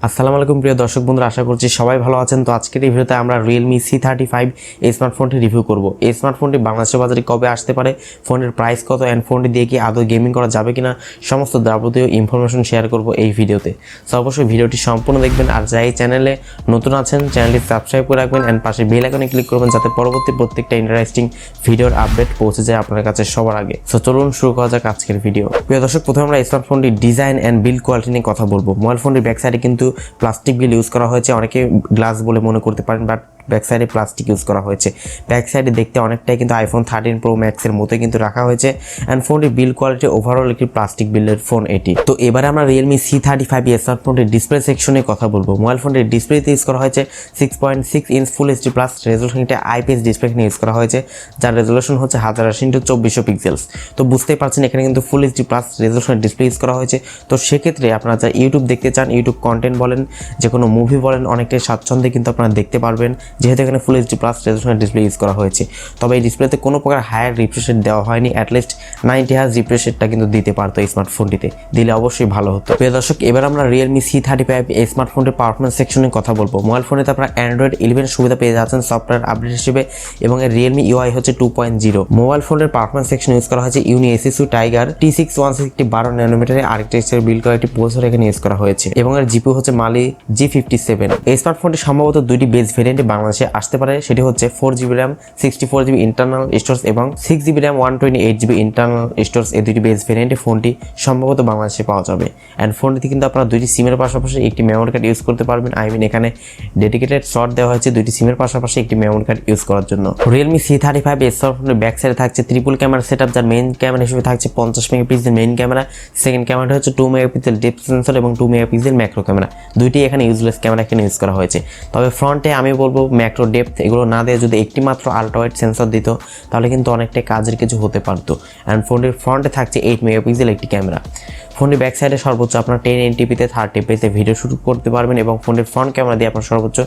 আসসালামু আলাইকুম প্রিয় দর্শক বন্ধুরা, আশা করছি সবাই ভালো আছেন। তো আজকের এই ভিডিওতে আমরা Realme C35 এই স্মার্টফোনটি রিভিউ করব। এই স্মার্টফোনটি বাংলাদেশের বাজারে কবে আসতে পারে, ফোনের প্রাইস কত, অ্যান্ড ফোনটি দিয়ে কি আদৌ গেমিং করা যাবে কিনা, সমস্ত যাবতীয় ইনফরমেশন শেয়ার করব এই ভিডিওতে। সো অবশ্যই ভিডিওটি সম্পূর্ণ দেখবেন, আর যারা এই চ্যানেলে নতুন আছেন চ্যানেলটি সাবস্ক্রাইব করে রাখবেন অ্যান্ড পাশে বেল আইকনে ক্লিক করবেন যাতে পরবর্তী প্রত্যেকটা ইন্টারেস্টিং ভিডিওর আপডেট পৌঁছে যায় আপনার কাছে সবার আগে। সো চলুন শুরু করা যাক আজকের ভিডিও। প্রিয় দর্শক, প্রথমে আমরা স্মার্টফোনটির ডিজাইন অ্যান্ড বিল্ড কোয়ালিটি নিয়ে কথা বলবো। মোবাইল ফোনটির ব্যাক সাইডে কিন্তু প্লাস্টিক বিল ইউজ করা হয়েছে, অনেকে গ্লাস বলে মনে করতে পারেন, বাট ব্যাক সাইডে প্লাস্টিক ইউজ করা হয়েছে। ব্যাক সাইডে দেখতে অনেকটাই কিন্তু আইফোন 13 প্রো ম্যাক্সের মতো কিন্তু রাখা হয়েছে, অ্যান্ড ফোনটির বিল্ড কোয়ালিটি ওভারঅল একটি প্লাস্টিক বিল্ডের ফোন এটি। তো এবারে আমরা Realme C35 স্মার্টফোনটির ডিসপ্লে সেকশনে কথা বলবো। মোবাইল ফোনটির ডিসপ্লেতে ইউজ করা হয়েছে 6.6 ইঞ্চ ফুল এইচডি প্লাস রেজলিউশনটা আইপিএস ডিসপ্লে ইউজ করা হয়েছে, যার রেজলিউশন হচ্ছে 1080x2400 পিক্সেলস। তো বুঝতেই পারছেন এখানে কিন্তু ফুল এইচডি প্লাস রেজলিউশনের ডিসপ্লে ইউজ করা হয়েছে। তো সেক্ষেত্রে আপনারা যারা ইউটিউব দেখতে চান, ইউটিউব কন্টেন্ট বলেন, যে কোনো মুভি বলেন, অনেকটাই স্বাচ্ছন্দ্যে কিন্তু আপনারা দেখতে পারবেন, যেহেতু এখানে ফুল এইচডি প্লাস রেজলিউশনের ডিসপ্লে ইউজ করা হয়েছে। তবে এই ডিসপ্লেতে কোনো প্রকার হায়ার রিফ্রেশ রেট দেওয়া হয়নি, অ্যাটলিস্ট 90 হার্জ রিফ্রেশ রেটটা কিন্তু দিতে পারতো এই স্মার্টফোনটিতে, দিলে অবশ্যই ভালো হতো। প্রিয় দর্শক, এবার আমরা Realme C35 এই স্মার্টফোনটির পারফরমেন্স সেকশনে কথা বলবো। মোবাইল ফোনেতে আপনারা Android 11 সুবিধা পেয়ে যাচ্ছেন সফটওয়্যার আপডেট হিসেবে, এবং এর Realme UI হচ্ছে 2.0। মোবাইল ফোনের পারফরমেন্স সেকশনে ইউজ করা হয়েছে ইউনিএসএসইউ টাইগার T616 একটি 12 ন্যানোমিটারের আর্কিটেকচার বিল্ড করা একটি প্রসেসর এখানে ইউজ করা হয়েছে, এবং এর জিপিইউ হচ্ছে মালি G57। এই স্মার্টফোনটি সম্ভবত দুইটি বেস ভেরিয়েন্টে বাংলাদেশে আসতে পারে, সেটি হচ্ছে 4GB RAM 64GB internal storage এবং 6GB RAM 128GB internal storage. এই দুইটি বেস ভেরিয়েন্টে ফোনটি সম্ভবত বাংলাদেশে পাওয়া যাবে, অ্যান্ড ফোনটিতে কিন্তু আপনারা দুইটি সিমের পাশাপাশি একটি মেমোরি কার্ড ইউজ করতে পারবেন। এখানে ডেডিকেটেড স্লট দেওয়া হয়েছে দুইটি সিমের পাশাপাশি একটি মেমোরি কার্ড ইউজ করার জন্য। Realme C35 এই স্মার্টফোনের ব্যাক সাইডে থাকছে ট্রিপল ক্যামেরা সেটআপ, যার মেইন ক্যামেরা হিসেবে থাকছে 50 মেগাপিক্সেল মেইন ক্যামেরা, সেকেন্ড ক্যামেরাটা হচ্ছে 2 মেগাপিক্সেল ডেপথ সেন্সর এবং 2 মেগাপিক্সেল ম্যাক্রো ক্যামেরা। দুইটি এখানে ইউজলেস ক্যামেরা এখানে ইউজ করা হয়েছে। তবে ফ্রন্টে আমি বলবো ম্যাক্রো ডেপথ এগুলো না দিয়ে যদি একটি মাত্র আলট্রা ওয়াইড সেন্সর দিত তাহলে কিন্তু অনেকটাই কাজের কিছু হতে পারতো। অ্যান্ড ফোনটির ফ্রন্টে থাকছে 8 মেগাপিক্সেল একটি ক্যামেরা। ফোনটির ব্যাক সাইডে সর্বোচ্চ আপনার 1080pতে 30fps ভিডিও শুট করতে পারবেন, এবং ফোনটির ফ্রন্ট ক্যামেরা দিয়ে আপনার সর্বোচ্চ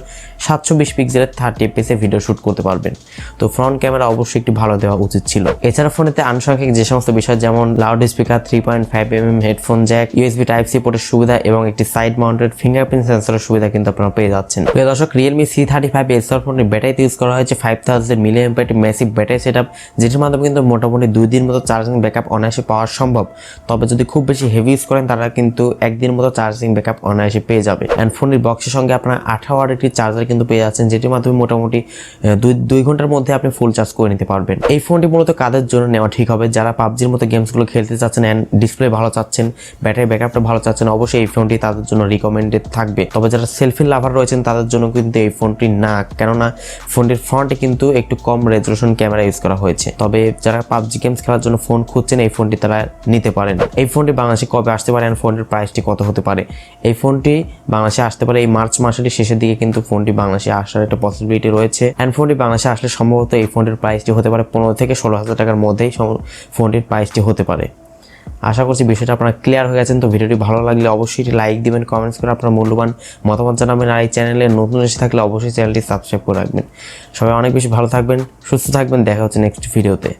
720 পিক্সেলের 30fps ভিডিও শুট করতে পারবেন। তো ফ্রন্ট ক্যামেরা অবশ্যই একটু ভালো দেওয়া উচিত ছিল। এছাড়া ফোনেতে আনুষঙ্গিক যে সমস্ত বিষয়, যেমন loud speaker, 3.5mm headphone jack, USB type C পোর্টের সুবিধা এবং একটি সাইড মাউন্টেড ফিঙ্গারপ্রিন্ট সেন্সরের সুবিধা কিন্তু আপনারা পেয়ে যাচ্ছেন। প্রিয় দর্শক, Realme C35 স্মার্টফোনের ব্যাটারিতে ইউজ করা হয়েছে 5000 mAh ম্যাসিভ ব্যাটারি সেটআপ, যেটির মাধ্যমে কিন্তু মোটামুটি 2 দিন মতো চার্জিং ব্যাকআপ অনায়াসে পাওয়া সম্ভব। তবে যদি খুব বেশি হেভি ইউজ করেন তারা কিন্তু একদিন মতো চার্জিং ব্যাকআপ অনায়াসে পেয়ে যাবে। অ্যান্ড ফোনের বক্সের সঙ্গে আপনার 18 ওয়াট একটি চার্জার কিন্তু পেয়ে যাচ্ছেন, যেটির মাধ্যমে মোটামুটি 2 ঘন্টার মধ্যে আপনি ফুল চার্জ করে নিতে পারবেন। এই ফোনটি মূলত কাদের জন্য নেওয়া ঠিক হবে, যারা পাবজির মতো গেমসগুলো খেলতে চাচ্ছেন অ্যান্ড ডিসপ্লে ভালো চাচ্ছেন, ব্যাটারি ব্যাকআপটা ভালো চাচ্ছেন, অবশ্যই এই ফোনটি তাদের জন্য রিকমেন্ডেড থাকবে। তবে যারা সেলফি লাভার রয়েছেন তাদের জন্য কিন্তু এই ফোনটি না, কেননা ফোনটির ফ্রন্টে কিন্তু একটু কম রেজলিউশন ক্যামেরা ইউজ করা হয়েছে। তবে যারা পাবজি গেমস খেলার জন্য ফোন খুঁজছেন এই ফোনটি তারা নিতে পারেন। এই ফোনটি বাংলাদেশে কবে আসতে পারে, অ্যান্ড ফোনটির প্রাইসটি কত হতে পারে? এই ফোনটি বাংলাদেশে আসতে পারে এই মার্চ মাসের শেষের দিকে, কিন্তু ফোনটি বাংলাদেশে আসার একটা পসিবিলিটি রয়েছে। অ্যান্ড ফোনটি বাংলাদেশে আসলে সম্ভবত এই ফোনটির প্রাইসটি হতে পারে 15 থেকে 16,000 টাকার মধ্যেই ফোনটির প্রাইসটি হতে পারে। আশা করছি বিষয়টা আপনারা ক্লিয়ার হয়ে গেছেন। তো ভিডিওটি ভালো লাগলে অবশ্যই এটি লাইক দিবেন, কমেন্টস করে আপনার মূল্যবান মতামত জানাবেন, আর এই চ্যানেলে নতুন এসে থাকলে অবশ্যই চ্যানেলটি সাবস্ক্রাইব করে রাখবেন। সবাই অনেক বেশি ভালো থাকবেন, সুস্থ থাকবেন, দেখা হচ্ছে নেক্সট ভিডিওতে।